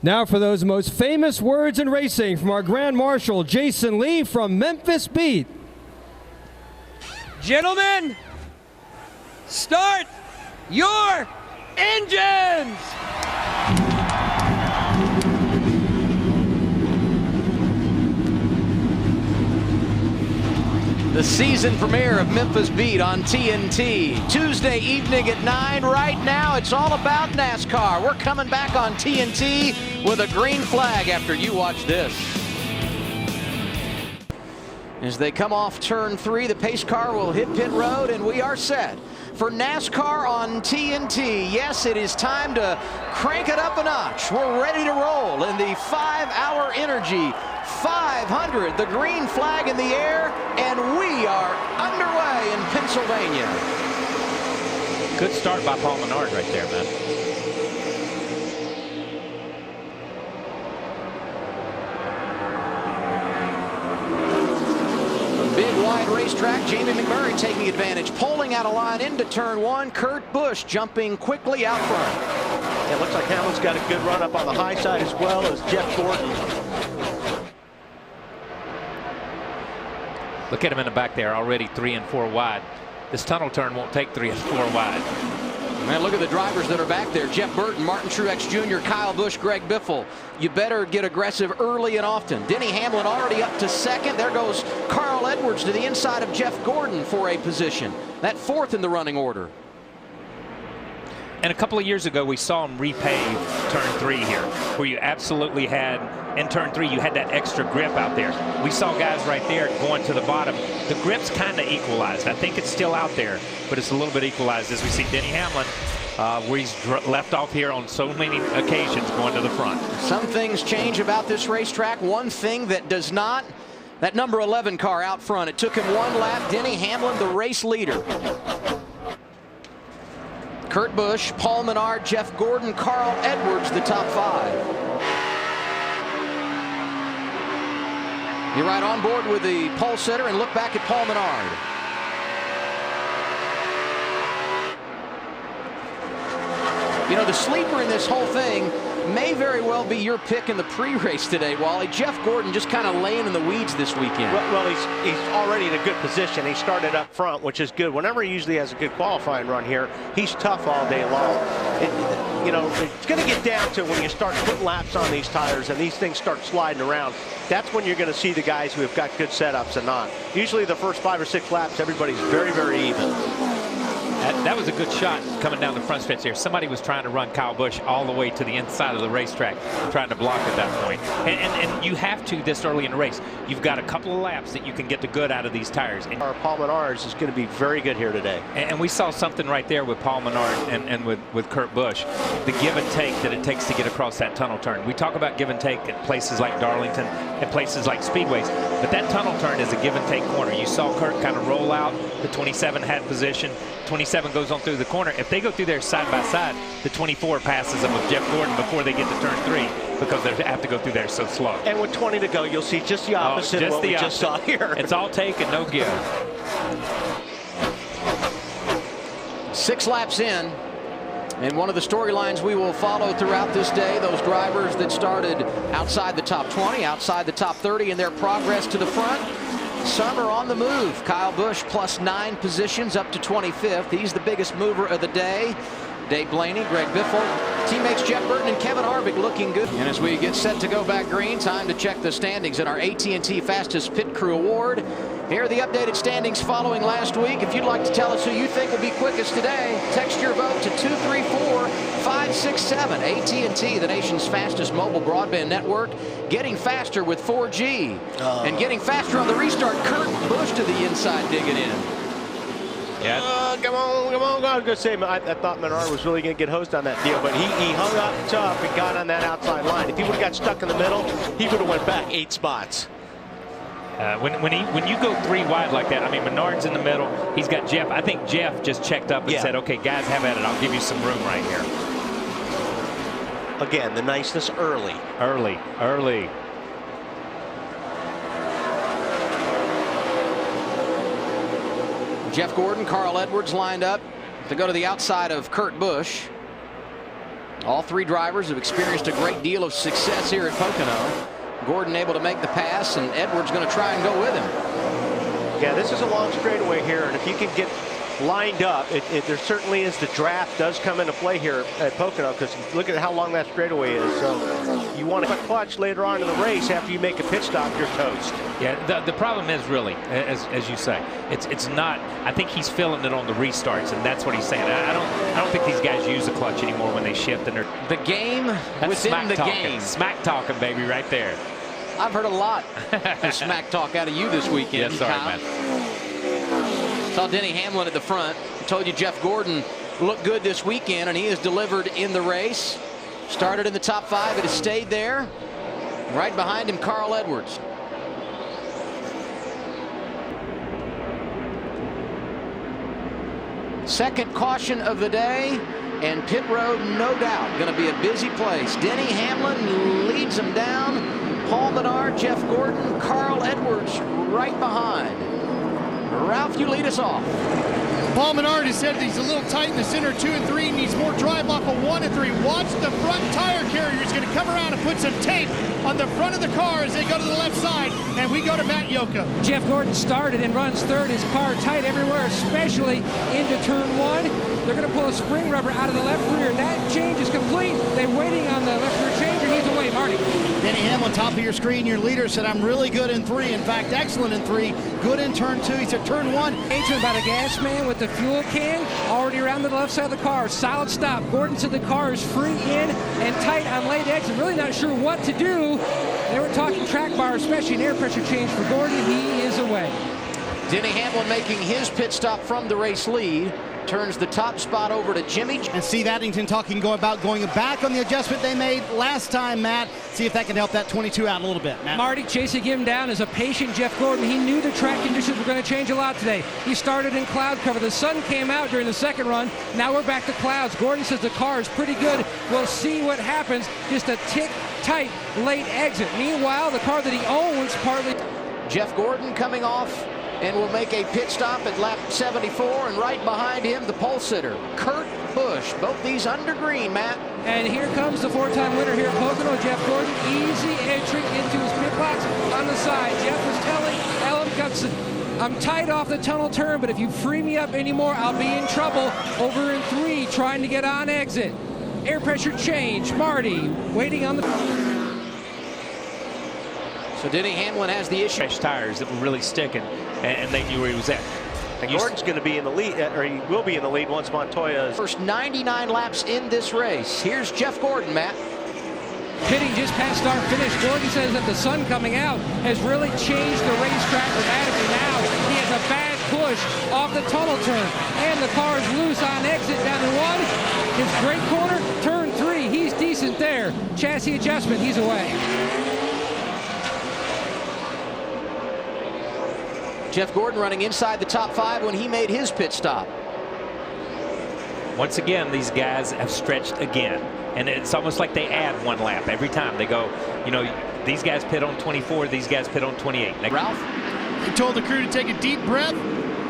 Now for those most famous words in racing from our Grand Marshal, Jason Lee from Memphis Beat. Gentlemen, start your engines! The season premiere of Memphis Beat on TNT. Tuesday evening at 9. Right now, it's all about NASCAR. We're coming back on TNT with a green flag after you watch this. As they come off turn 3, the pace car will hit pit road, and we are set for NASCAR on TNT. Yes, it is time to crank it up a notch. We're ready to roll in the 5-hour energy 500, the green flag in the air, and we are underway in Pennsylvania. Good start by Paul Menard right there, man. Big wide racetrack, Jamie McMurray taking advantage, pulling out of line into turn 1. Kurt Busch jumping quickly out front. It looks like Hamlin's got a good run up on the high side as well as Jeff Gordon. Look at him in the back there, already 3 and 4 wide. This tunnel turn won't take 3 and 4 wide. Man, look at the drivers that are back there. Jeff Burton, Martin Truex Jr., Kyle Busch, Greg Biffle. You better get aggressive early and often. Denny Hamlin already up to second. There goes Carl Edwards to the inside of Jeff Gordon for a position. That 4th in the running order. And a couple of years ago, we saw him repave turn 3 here, where you absolutely had, in turn 3, you had that extra grip out there. We saw guys right there going to the bottom. The grip's kind of equalized. I think it's still out there, but it's a little bit equalized as we see Denny Hamlin, where he's left off here on so many occasions going to the front. Some things change about this racetrack. One thing that does not, that number 11 car out front. It took him 1 lap. Denny Hamlin, the race leader. Kurt Busch, Paul Menard, Jeff Gordon, Carl Edwards, the top 5. You're right on board with the pole sitter and look back at Paul Menard. You know, the sleeper in this whole thing may very well be your pick in the pre-race today, Wally. Jeff Gordon just kind of laying in the weeds this weekend. Well, he's already in a good position. He started up front, which is good. Whenever he usually has a good qualifying run here, he's tough all day long. You know, it's going to get down to when you start putting laps on these tires and these things start sliding around. That's when you're going to see the guys who have got good setups and not. Usually the first 5 or 6 laps, everybody's very, very even. That was a good shot coming down the front stretch there. Somebody was trying to run Kyle Busch all the way to the inside of the racetrack, trying to block at that point. And you have to this early in the race. You've got a couple of laps that you can get the good out of these tires. And Our Paul Menard is going to be very good here today. And we saw something right there with Paul Menard and with Kurt Busch. The give and take that it takes to get across that tunnel turn. We talk about give and take at places like Darlington and places like Speedways, but that tunnel turn is a give and take corner. You saw Kurt kind of roll out. The 27 had position. 27 goes on through the corner. If they go through there side by side, the 24 passes them with Jeff Gordon before they get to turn 3 because they have to go through there so slow. And with 20 to go, you'll see just the opposite of what we just saw here. It's all take and no give. 6 laps in. And one of the storylines we will follow throughout this day, those drivers that started outside the top 20, outside the top 30 in their progress to the front. Some are on the move. Kyle Busch plus 9 positions up to 25th. He's the biggest mover of the day. Dave Blaney, Greg Biffle, teammates Jeff Burton and Kevin Harvick looking good. And as we get set to go back green, time to check the standings in our AT&T Fastest Pit Crew Award. Here are the updated standings following last week. If you'd like to tell us who you think will be quickest today, text your vote to 234-567. AT&T, the nation's fastest mobile broadband network, getting faster with 4G. And getting faster on the restart, Kurt Busch to the inside digging in. Yeah. Come on. I was going to say, I thought Menard was really going to get hosed on that deal, but he hung up tough and got on that outside line. If he would have got stuck in the middle, he would have went back 8 spots. When you go 3 wide like that, I mean, Menard's in the middle. He's got Jeff. I think Jeff just checked up and said, okay, guys, have at it. I'll give you some room right here. Again, the niceness early. Early. Jeff Gordon, Carl Edwards lined up to go to the outside of Kurt Busch. All three drivers have experienced a great deal of success here at Pocono. Gordon able to make the pass, and Edwards going to try and go with him. Yeah, this is a long straightaway here, and if you can get lined up, there certainly is. The draft does come into play here at Pocono, because look at how long that straightaway is. So you want to clutch later on in the race. After you make a pit stop, you're toast. Yeah, the problem is really, as you say, it's not. I think he's feeling it on the restarts, and that's what he's saying. I don't think these guys use the clutch anymore when they shift. And the game within the game. Smack talking, baby, right there. I've heard a lot of smack talk out of you this weekend. Yes, sorry, Kyle. man. Saw Denny Hamlin at the front. I told you Jeff Gordon looked good this weekend, and he has delivered in the race. Started in the top 5, it has stayed there. Right behind him, Carl Edwards. Second caution of the day, and pit road, no doubt, going to be a busy place. Denny Hamlin leads them down. Paul Menard, Jeff Gordon, Carl Edwards right behind. Ralph, you lead us off. Paul Menard has said that he's a little tight in the center 2 and 3, needs more drive off of 1 and 3. Watch the front tire carrier is going to come around and put some tape on the front of the car as they go to the left side, and we go to Matt Yoka. Jeff Gordon started and runs third. His car tight everywhere, especially into turn 1. They're going to pull a spring rubber out of the left rear. That change is complete. They're waiting on the left rear change, and he's away. Marty. Denny Hamlin, top of your screen, your leader, said, I'm really good in 3. In fact, excellent in 3. Good in turn 2. He said turn 1. Engagement by the gas man with the fuel can already around the left side of the car. Solid stop. Gordon said the car is free in and tight on late exit. Really not sure what to do. They were talking track bar, especially an air pressure change for Gordon. He is away. Denny Hamlin making his pit stop from the race lead. Turns the top spot over to Jimmy. And Steve Addington talking about going back on the adjustment they made last time, Matt. See if that can help that 22 out a little bit, Matt. Marty chasing him down is a patient Jeff Gordon. He knew the track conditions were going to change a lot today. He started in cloud cover. The sun came out during the second run. Now we're back to clouds. Gordon says the car is pretty good. We'll see what happens. Just a tick tight late exit. Meanwhile, the car that he owns partly. Jeff Gordon coming off and will make a pit stop at lap 74, and right behind him, the pole sitter, Kurt Busch. Both these under green, Matt. And here comes the 4-time winner here at Pocono, Jeff Gordon. Easy entry into his pit box on the side. Jeff was telling Alan Gutson, I'm tight off the tunnel turn, but if you free me up anymore, I'll be in trouble. Over in 3, trying to get on exit. Air pressure change. Marty waiting on the... So Denny Hamlin has the issue. Fresh tires that were really sticking, and they knew where he was at. And Gordon's going to be in the lead, or he will be in the lead once Montoya. First 99 laps in this race. Here's Jeff Gordon, Matt. Pitting just past start finish. Gordon says that the sun coming out has really changed the racetrack dramatically. Now he has a bad push off the tunnel turn, and the car is loose on exit down to 1. His great corner, turn 3. He's decent there. Chassis adjustment. He's away. Jeff Gordon running inside the top 5 when he made his pit stop. Once again, these guys have stretched again, and it's almost like they add 1 lap every time they go. You know, these guys pit on 24, these guys pit on 28. Ralph? He told the crew to take a deep breath,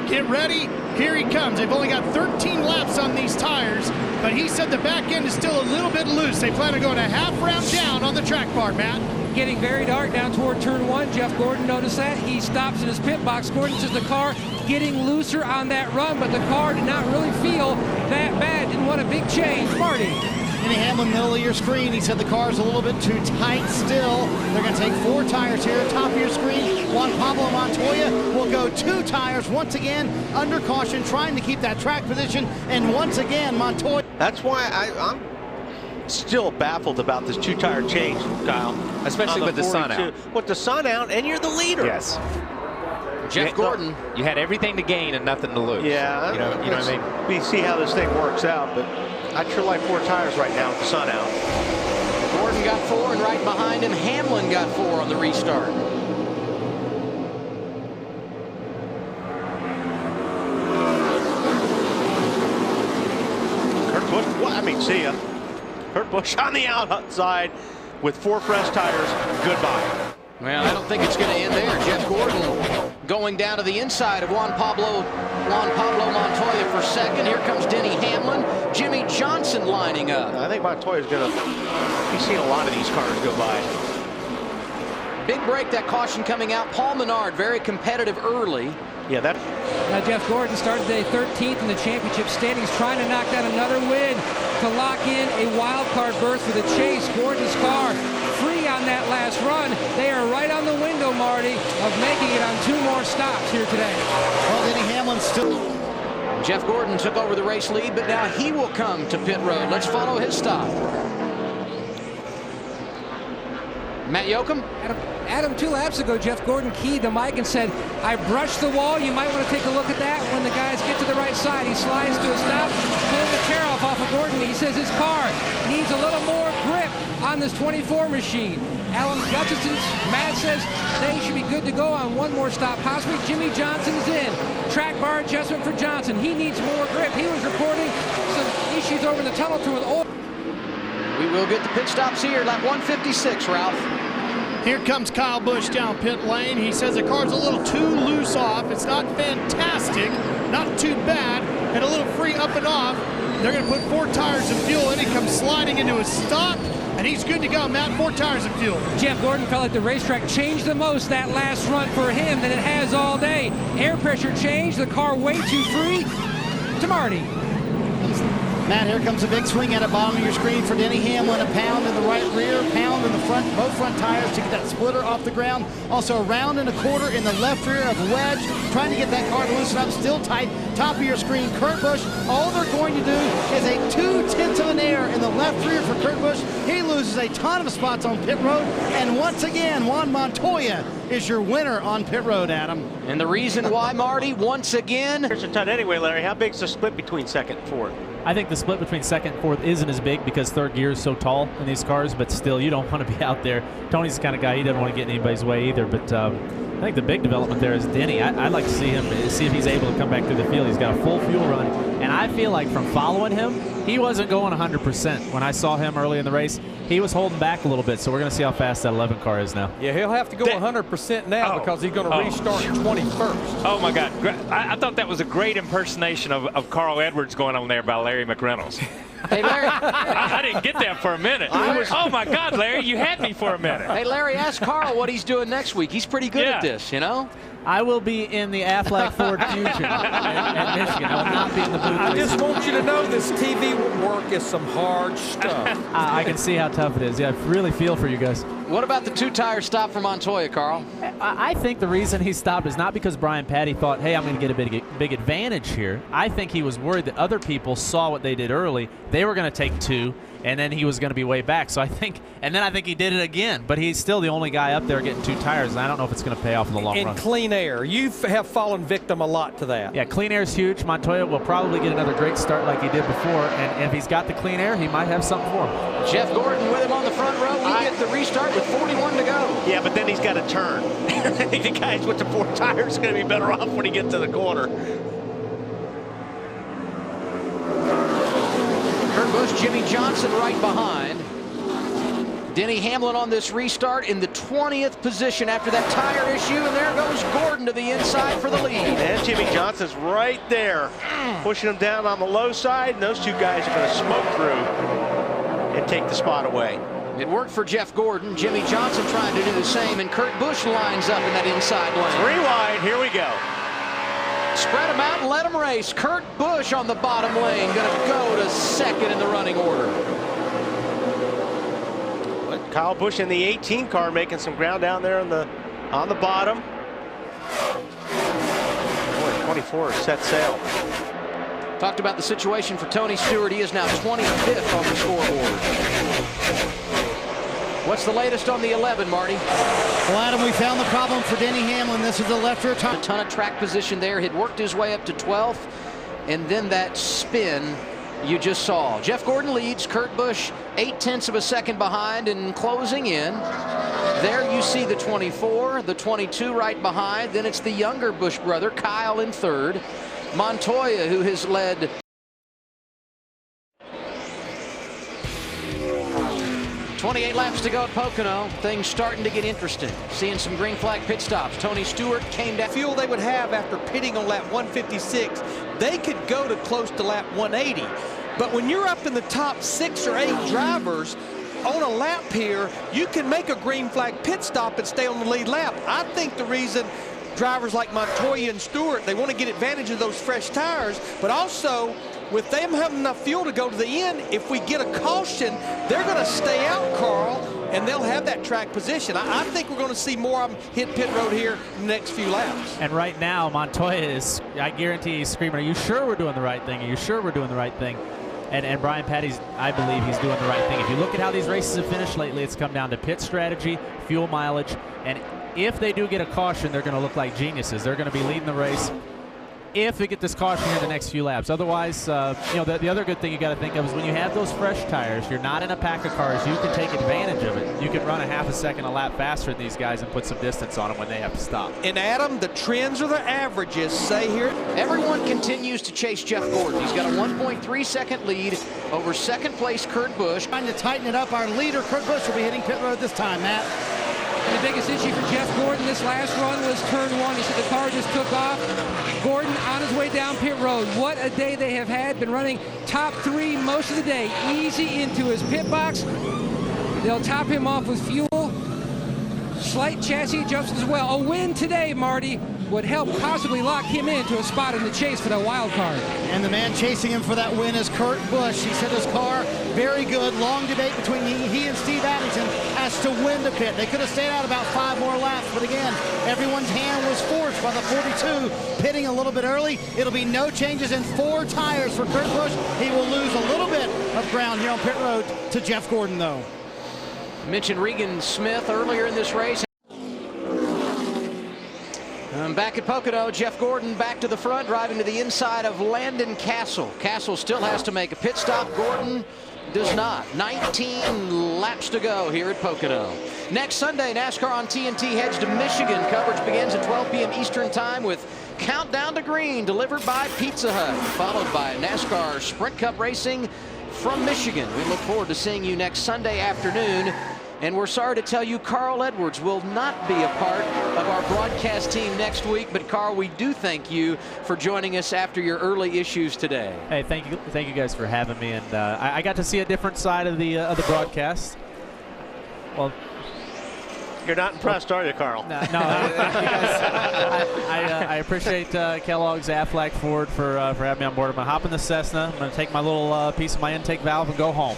get ready, here he comes. They've only got 13 laps on these tires, but he said the back end is still a little bit loose. They plan on going a half round down on the track bar, Matt. Getting very dark down toward turn 1. Jeff Gordon noticed that. He stops in his pit box. Gordon says the car getting looser on that run, but the car did not really feel that bad. Didn't want a big change. Marty. Denny Hamlin, middle of your screen. He said the car's a little bit too tight still. They're going to take 4 tires here. Top of your screen, Juan Pablo Montoya will go 2 tires once again under caution, trying to keep that track position. And once again, Montoya. That's why I'm still baffled about this 2-tire change, Kyle. Especially with the sun out. With the sun out, and you're the leader. Yes. Jeff Gordon. You had everything to gain and nothing to lose. Yeah. You know what I mean? We see how this thing works out, but I'd sure like 4 tires right now with the sun out. Gordon got 4, and right behind him, Hamlin got 4 on the restart. Kurt Busch, what? I mean, see ya. Kurt Busch on the outside with 4 fresh tires. Goodbye. Well, I don't think it's going to end there. Jeff Gordon going down to the inside of Juan Pablo Montoya for second. Here comes Denny Hamlin. Jimmy Johnson lining up. I think Montoya's going to be seeing a lot of these cars go by. Big break, that caution coming out. Paul Menard, very competitive early. Yeah, that. Now Jeff Gordon started today 13th in the championship standings, trying to knock down another win to lock in a wild card berth for the chase. Gordon's car free on that last run. They are right on the window, Marty, of making it on 2 more stops here today. Well, Denny Hamlin still. Jeff Gordon took over the race lead, but now he will come to pit road. Let's follow his stop. Matt Yoakum. Adam, 2 laps ago, Jeff Gordon keyed the mic and said, I brushed the wall. You might want to take a look at that. When the guys get to the right side, he slides to a stop, pulling the chair off of Gordon. He says his car needs a little more grip on this 24 machine. Alan Gutchison's Matt says they should be good to go on 1 more stop. Possibly Jimmy Johnson is in. Track bar adjustment for Johnson. He needs more grip. He was reporting some issues over in the tunnel through with oil. We will get the pit stops here. Lap 156, Ralph. Here comes Kyle Busch down pit lane. He says the car's a little too loose off. It's not fantastic, not too bad, and a little free up and off. They're going to put 4 tires of fuel in. He comes sliding into a stop, and he's good to go, Matt. 4 tires of fuel. Jeff Gordon felt like the racetrack changed the most that last run for him than it has all day. Air pressure changed, the car way too free. To Marty. Matt, here comes a big swing at the bottom of your screen for Denny Hamlin. A pound in the right rear, pound in the front, both front tires to get that splitter off the ground. Also a round and a quarter in the left rear of Wedge, trying to get that car to loosen up, still tight. Top of your screen, Kurt Busch. All they're going to do is a 2/10 of an air in the left rear for Kurt Busch. He loses a ton of spots on pit road. And once again, Juan Montoya is your winner on pit road, Adam. And the reason why, Marty, once again. There's a ton anyway, Larry. How big's the split between second and fourth? I think the split between second and fourth isn't as big because third gear is so tall in these cars, but still, you don't want to be out there. Tony's the kind of guy, he doesn't want to get in anybody's way either, but I think the big development there is Denny. I'd like to see him, see if he's able to come back through the field. He's got a full fuel run, and I feel like from following him, he wasn't going 100%. When I saw him early in the race, he was holding back a little bit, so we're going to see how fast that 11 car is now. Yeah, he'll have to go 100% now because he's going to restart 21st. Oh, my God. I thought that was a great impersonation of Carl Edwards going on there by Larry McReynolds. Hey, Larry. I didn't get that for a minute. Oh, my God, Larry, you had me for a minute. Hey, Larry, ask Carl what he's doing next week. He's pretty good at this, you know? I will be in the Aflac Ford Fusion at Michigan. I will not be in the booth. I just want you to know this TV work is some hard stuff. I can see how tough it is. Yeah, I really feel for you guys. What about the 2-tire stop for Montoya, Carl? I think the reason he stopped is not because Brian Patty thought, hey, I'm going to get a big advantage here. I think he was worried that other people saw what they did early. They were going to take 2, and then he was going to be way back. So I think he did it again. But he's still the only guy up there getting 2 tires, and I don't know if it's going to pay off in the long run. In clean air, you have fallen victim a lot to that. Yeah, clean air is huge. Montoya will probably get another great start like he did before, and if he's got the clean air, he might have something for him. Jeff Gordon with him on the front row. We get the restart with 41 to go. Yeah, but then he's got to turn. I think the guys with the 4 tires are going to be better off when he gets to the corner. Kurt Busch, Jimmy Johnson right behind. Denny Hamlin on this restart in the 20th position after that tire issue, and there goes Gordon to the inside for the lead. And Jimmy Johnson's right there, pushing him down on the low side, and those 2 guys are going to smoke through and take the spot away. It worked for Jeff Gordon. Jimmy Johnson trying to do the same, and Kurt Busch lines up in that inside lane. 3 wide, here we go. Spread them out and let them race. Kurt Busch on the bottom lane, going to go to second in the running order. Kyle Busch in the 18 car making some ground down there on the bottom. Boy, 24 set sail. Talked about the situation for Tony Stewart. He is now 25th on the scoreboard. What's the latest on the 11, Marty? Well, Adam, we found the problem for Denny Hamlin. This is the left rear tire. A ton of track position there. He'd worked his way up to 12th, and then that spin you just saw. Jeff Gordon leads. Kurt Busch 0.8 of a second behind and closing in. There you see the 24, the 22 right behind. Then it's the younger Busch brother, Kyle, in third. Montoya, who has led 28 laps to go at Pocono. Things starting to get interesting. Seeing some green flag pit stops. Tony Stewart came down. Fuel they would have after pitting on lap 156, they could go to close to lap 180. But when you're up in the top 6 or 8 drivers on a lap here, you can make a green flag pit stop and stay on the lead lap. I think the reason drivers like Montoya and Stewart, they want to get advantage of those fresh tires, but also with them having enough fuel to go to the end, if we get a caution, they're going to stay out, Carl, and they'll have that track position. I think we're going to see more of them hit pit road here in the next few laps. And right now, Montoya is, I guarantee he's screaming, are you sure we're doing the right thing? Are you sure we're doing the right thing? And Brian Patty's, I believe he's doing the right thing. If you look at how these races have finished lately, it's come down to pit strategy, fuel mileage, and if they do get a caution, they're going to look like geniuses. They're going to be leading the race if they get this caution here in the next few laps. Otherwise, you know, the other good thing you got to think of is when you have those fresh tires, you're not in a pack of cars, you can take advantage of it. You can run a half a second a lap faster than these guys and put some distance on them when they have to stop. And Adam, the trends or the averages say here. Everyone continues to chase Jeff Gordon. He's got a 1.3 second lead over second place Kurt Busch. Trying to tighten it up. Our leader, Kurt Busch, will be hitting pit road this time, Matt. And the biggest issue for Jeff Gordon this last run was turn 1. He said the car just took off. Gordon on his way down pit road. What a day they have had. Been running top 3 most of the day. Easy into his pit box. They'll top him off with fuel. Slight chassis adjustments as well. A win today, Marty, would help possibly lock him into a spot in the chase for that wild card. And the man chasing him for that win is Kurt Busch. He said his car very good. Long debate between he and Steve Addington as to when to pit. They could have stayed out about 5 more laps, but again, everyone's hand was forced by the 42 pitting a little bit early. It'll be no changes in 4 tires for Kurt Busch. He will lose a little bit of ground here on pit road to Jeff Gordon, though. Mentioned Regan Smith earlier in this race. Back at Pocono, Jeff Gordon back to the front, driving to the inside of Landon Castle. Castle still has to make a pit stop. Gordon does not. 19 laps to go here at Pocono. Next Sunday, NASCAR on TNT heads to Michigan. Coverage begins at 12 p.m. Eastern Time with Countdown to Green delivered by Pizza Hut, followed by NASCAR Sprint Cup Racing from Michigan. We look forward to seeing you next Sunday afternoon. And we're sorry to tell you Carl Edwards will not be a part of our broadcast team next week. But Carl, we do thank you for joining us after your early issues today. Hey, thank you guys for having me. And I got to see a different side of the broadcast. Well, you're not impressed, are you, Carl? No. I appreciate Kellogg's, Aflac, Ford for having me on board. I'm going to hop in the Cessna. I'm going to take my little piece of my intake valve and go home.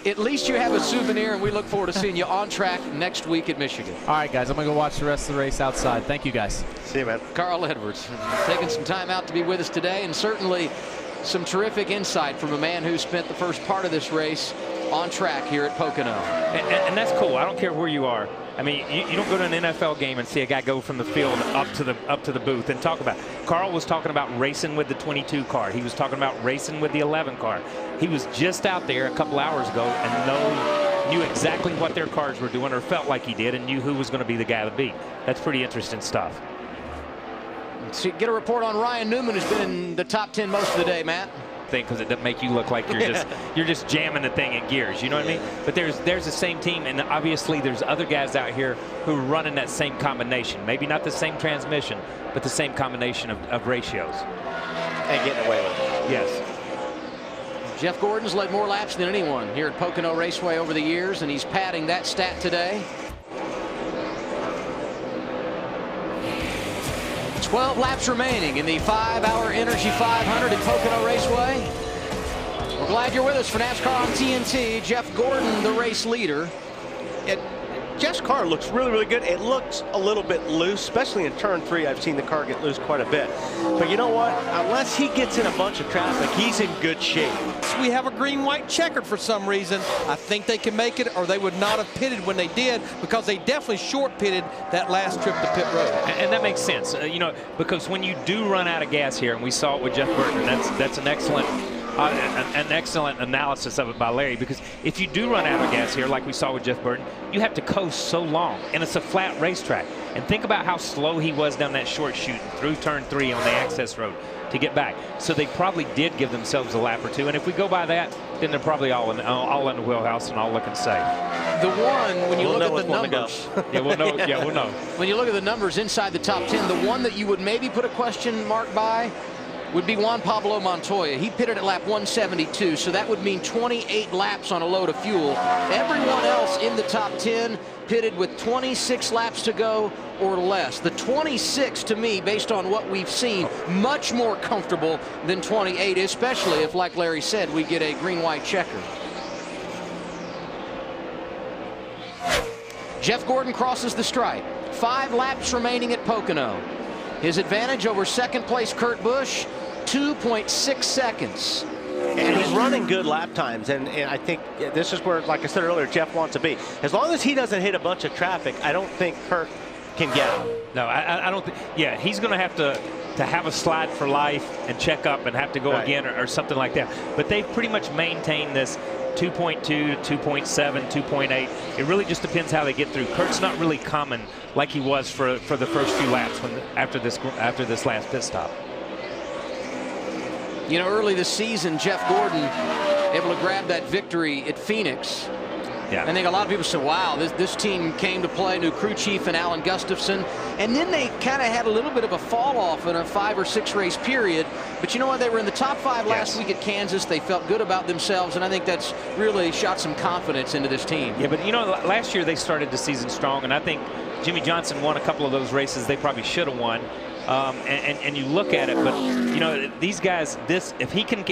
At least you have a souvenir, and we look forward to seeing you on track next week at Michigan. All right, guys. I'm going to go watch the rest of the race outside. Thank you, guys. See you, man. Carl Edwards taking some time out to be with us today, and certainly some terrific insight from a man who spent the first part of this race on track here at Pocono. And that's cool. I don't care where you are. I mean, you don't go to an NFL game and see a guy go from the field up to the booth and talk about it. Carl was talking about racing with the 22 car. He was talking about racing with the 11 car. He was just out there a couple hours ago and knew exactly what their cars were doing, or felt like he did, and knew who was going to be the guy to beat. That's pretty interesting stuff. So get a report on Ryan Newman, who's been in the top 10 most of the day, Matt. Because it doesn't make you look like you're just jamming the thing in gears, you know what I mean? But there's the same team, and obviously there's other guys out here who are running that same combination. Maybe not the same transmission, but the same combination of ratios. And getting away with it. Yes. Jeff Gordon's led more laps than anyone here at Pocono Raceway over the years, and he's padding that stat today. 12 laps remaining in the 5-hour Energy 500 at Pocono Raceway. We're glad you're with us for NASCAR on TNT. Jeff Gordon, the race leader. Jeff's car looks really, really good. It looks a little bit loose, especially in turn 3. I've seen the car get loose quite a bit. But you know what? Unless he gets in a bunch of traffic, he's in good shape. We have a green-white checkered for some reason. I think they can make it, or they would not have pitted when they did, because they definitely short pitted that last trip to pit road. And that makes sense, you know, because when you do run out of gas here, and we saw it with Jeff Burton, that's an excellent an excellent analysis of it by Larry, because if you do run out of gas here, like we saw with Jeff Burton, you have to coast so long, and it's a flat racetrack. And think about how slow he was down that short chute through turn 3 on the access road to get back. So they probably did give themselves a lap or two, and if we go by that, then they're probably all in the wheelhouse and all looking safe. The one, when you look at the numbers, yeah, we'll know. Yeah, we'll know. When you look at the numbers inside the top 10, the one that you would maybe put a question mark by would be Juan Pablo Montoya. He pitted at lap 172, so that would mean 28 laps on a load of fuel. Everyone else in the top 10 pitted with 26 laps to go or less. The 26, to me, based on what we've seen, much more comfortable than 28, especially if, like Larry said, we get a green-white checker. Jeff Gordon crosses the stripe. 5 laps remaining at Pocono. His advantage over second place Kurt Busch, 2.6 seconds. And he's running good lap times, and I think this is where, like I said earlier, Jeff wants to be. As long as he doesn't hit a bunch of traffic, I don't think Kurt can get him. No, I don't think. Yeah, he's going to have a slide for life and check up and have to go again or something like that. But they've pretty much maintained this 2.2 to 2.7, 2.8. It really just depends how they get through. Kurt's not really coming like he was for the first few laps after this last pit stop. You know, early this season, Jeff Gordon able to grab that victory at Phoenix. Yeah. I think a lot of people said, wow, this team came to play, new crew chief and Alan Gustafson. And then they kind of had a little bit of a fall off in a 5 or 6 race period. But you know what? They were in the top 5 last week at Kansas. They felt good about themselves. And I think that's really shot some confidence into this team. Yeah, but you know, last year they started the season strong. And I think Jimmy Johnson won a couple of those races they probably should have won. And you look at it, but you know, these guys, if he can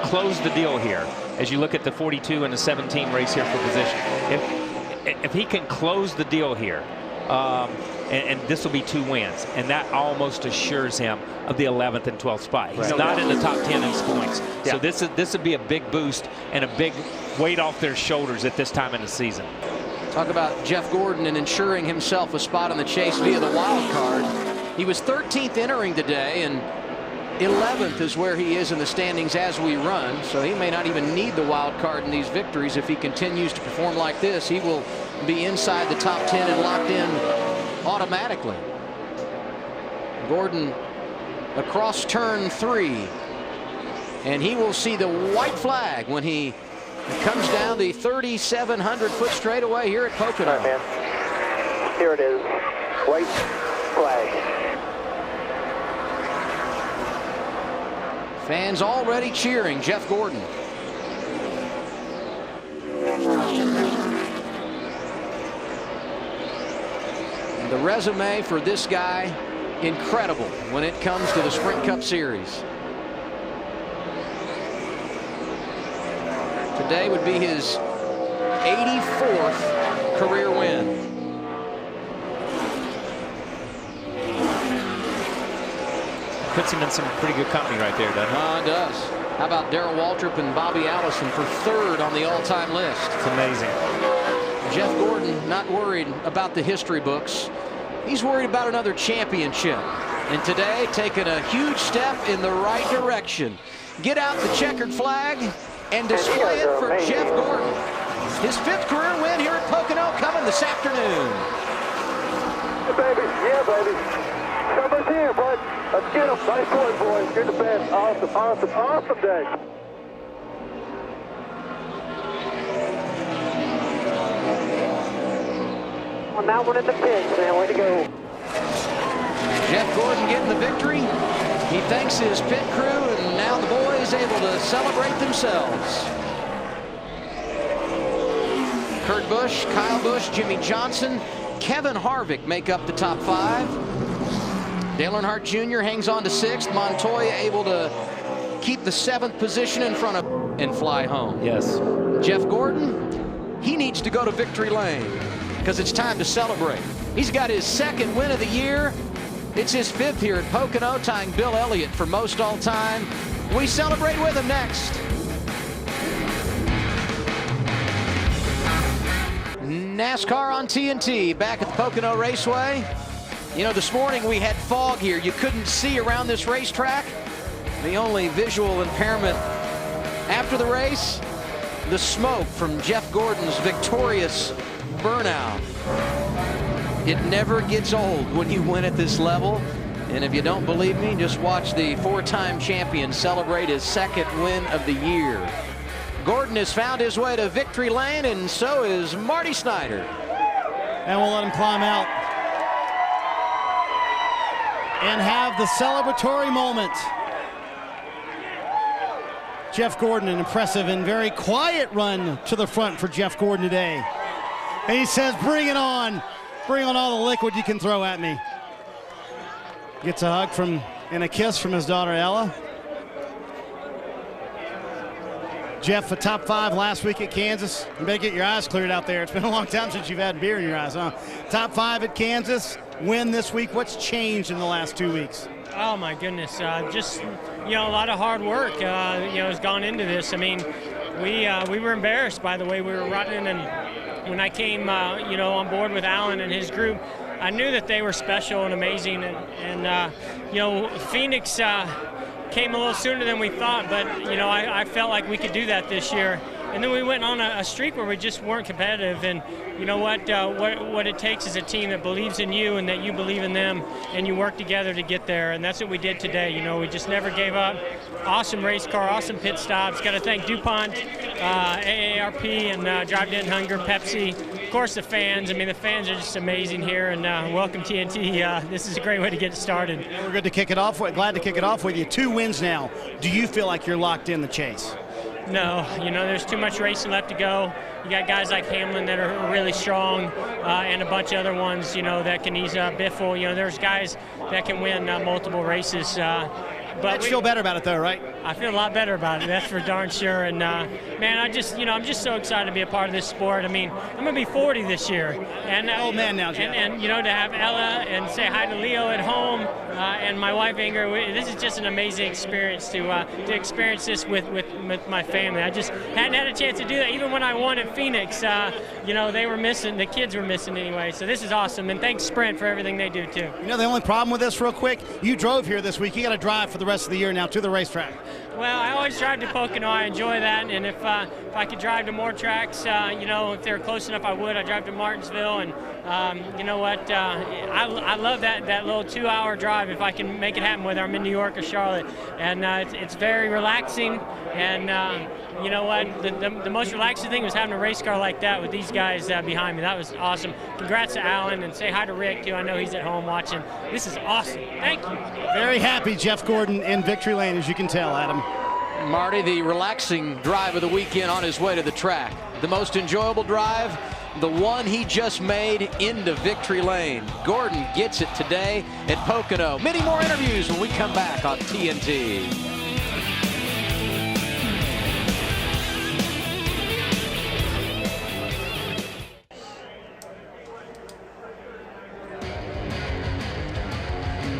close the deal here, as you look at the 42 and the 17 race here for position, if he can close the deal here, and this will be 2 wins, and that almost assures him of the 11th and 12th spot. He's not in the top 10 in points, so this would be a big boost and a big weight off their shoulders at this time in the season. Talk about Jeff Gordon and ensuring himself a spot on the chase via the wild card. He was 13th entering today, and 11th is where he is in the standings as we run. So he may not even need the wild card in these victories. If he continues to perform like this, he will be inside the top 10 and locked in automatically. Gordon across turn 3, and he will see the white flag when he comes down the 3,700-foot straightaway here at Pocono. All right, man. Here it is. White flag. Fans already cheering Jeff Gordon. And the resume for this guy, incredible when it comes to the Sprint Cup Series. Today would be his 84th career win. Puts him in some pretty good company right there, doesn't it? It does. How about Darrell Waltrip and Bobby Allison for 3rd on the all-time list? It's amazing. Jeff Gordon not worried about the history books. He's worried about another championship. And today, taking a huge step in the right direction. Get out the checkered flag and display it for Jeff Gordon. His 5th career win here at Pocono coming this afternoon. Yeah, baby. Yeah, baby. Somebody's here, bud. Let's get him. Nice boy, boys. You're the best. Awesome, awesome, awesome day. Well, now we're in the pits, man. Way to go. Jeff Gordon getting the victory. He thanks his pit crew, and now the boys able to celebrate themselves. Kurt Busch, Kyle Busch, Jimmy Johnson, Kevin Harvick make up the top 5. Dale Earnhardt Jr. hangs on to 6th. Montoya able to keep the 7th position in front of and fly home. Yes. Jeff Gordon, he needs to go to victory lane because it's time to celebrate. He's got his 2nd win of the year. It's his 5th here at Pocono, tying Bill Elliott for most all time. We celebrate with him next. NASCAR on TNT back at the Pocono Raceway. You know, this morning we had fog here. You couldn't see around this racetrack. The only visual impairment After the race, the smoke from Jeff Gordon's victorious burnout. It never gets old when you win at this level. And if you don't believe me, just watch the four-time champion celebrate his second win of the year. Gordon has found his way to victory lane, and so is Marty Snyder. And we'll let him climb out and have the celebratory moment. Jeff Gordon, an impressive and very quiet run to the front for Jeff Gordon today. And he says, bring it on. Bring on all the liquid you can throw at me. Gets a hug and a kiss from his daughter, Ella. Jeff, a top 5 last week at Kansas. You better get your eyes cleared out there. It's been a long time since you've had beer in your eyes, huh? Top 5 at Kansas, win this week. What's changed in the last 2 weeks? Oh my goodness, just, you know, a lot of hard work, you know, has gone into this. I mean, we were embarrassed by the way we were running, and when I came, you know, on board with Alan and his group, I knew that they were special and amazing, and you know, Phoenix came a little sooner than we thought, but you know, I felt like we could do that this year. And then we went on a streak where we just weren't competitive. And you know what it takes is a team that believes in you and that you believe in them, and you work together to get there. And that's what we did today. You know, we just never gave up. Awesome race car, awesome pit stops. Got to thank DuPont, AARP, and Drive Dead Hunger, Pepsi. Of course, the fans. I mean, the fans are just amazing here. And welcome TNT. This is a great way to get started. We're good to kick it off with. Glad to kick it off with you. 2 wins now. Do you feel like you're locked in the chase? No, you know, there's too much racing left to go. You got guys like Hamlin that are really strong, and a bunch of other ones, you know, that can ease Biffle. You know, there's guys that can win multiple races. But you feel better about it, though, right? I feel a lot better about it. That's for darn sure. And man, I'm just so excited to be a part of this sport. I mean, I'm gonna be 40 this year, and old man now, Jeff. And you know, to have Ella and say hi to Leo at home, and my wife Inger. This is just an amazing experience to experience this with my family. I just hadn't had a chance to do that. Even when I won at Phoenix, you know, they were missing. The kids were missing anyway. So this is awesome. And thanks Sprint for everything they do too. You know, the only problem with this, real quick, you drove here this week. You got to drive for the rest of the year now to the racetrack. Well, I always drive to Pocono. I enjoy that, and if I could drive to more tracks, you know, if they were close enough, I would. I drive to Martinsville, and you know what? I love that little 2-hour drive. If I can make it happen, whether I'm in New York or Charlotte, and it's very relaxing. And you know what? The most relaxing thing was having a race car like that with these guys behind me. That was awesome. Congrats to Alan, and say hi to Rick too. I know he's at home watching. This is awesome. Thank you. Very happy, Jeff Gordon in victory lane, as you can tell, Adam. Marty, the relaxing drive of the weekend on his way to the track. The most enjoyable drive, the one he just made into victory lane. Gordon gets it today at Pocono. Many more interviews when we come back on TNT.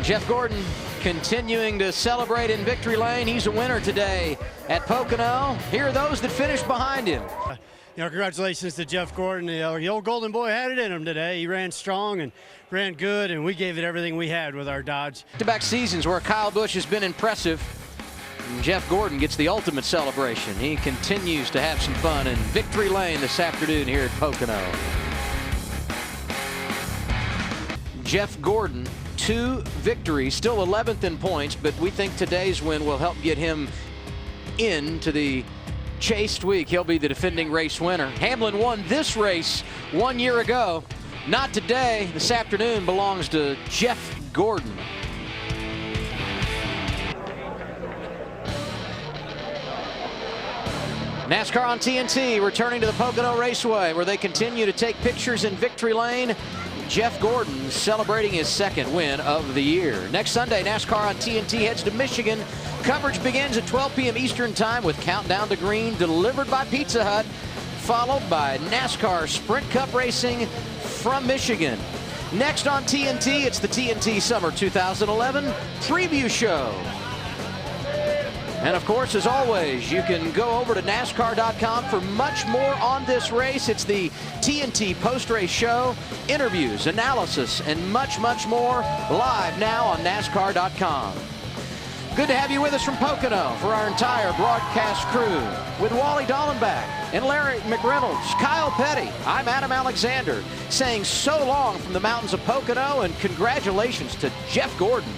Jeff Gordon continuing to celebrate in victory lane. He's a winner today at Pocono. Here are those that finished behind him. You know, congratulations to Jeff Gordon. You know, the old Golden Boy had it in him today. He ran strong and ran good, and we gave it everything we had with our Dodge. Back-to-back seasons where Kyle Busch has been impressive. And Jeff Gordon gets the ultimate celebration. He continues to have some fun in victory lane this afternoon here at Pocono. Jeff Gordon, 2 victories, still 11th in points, but we think today's win will help get him into the chased week. He'll be the defending race winner. Hamlin won this race 1 year ago. Not today. This afternoon belongs to Jeff Gordon. NASCAR on TNT returning to the Pocono Raceway, where they continue to take pictures in victory lane. Jeff Gordon celebrating his second win of the year. Next Sunday, NASCAR on TNT heads to Michigan. Coverage begins at 12 p.m. Eastern Time with Countdown to Green delivered by Pizza Hut, followed by NASCAR Sprint Cup Racing from Michigan. Next on TNT, it's the TNT Summer 2011 Preview Show. And of course, as always, you can go over to NASCAR.com for much more on this race. It's the TNT post-race show, interviews, analysis, and much, much more live now on NASCAR.com. Good to have you with us from Pocono for our entire broadcast crew. With Wally Dallenbach and Larry McReynolds, Kyle Petty, I'm Adam Alexander, saying so long from the mountains of Pocono and congratulations to Jeff Gordon.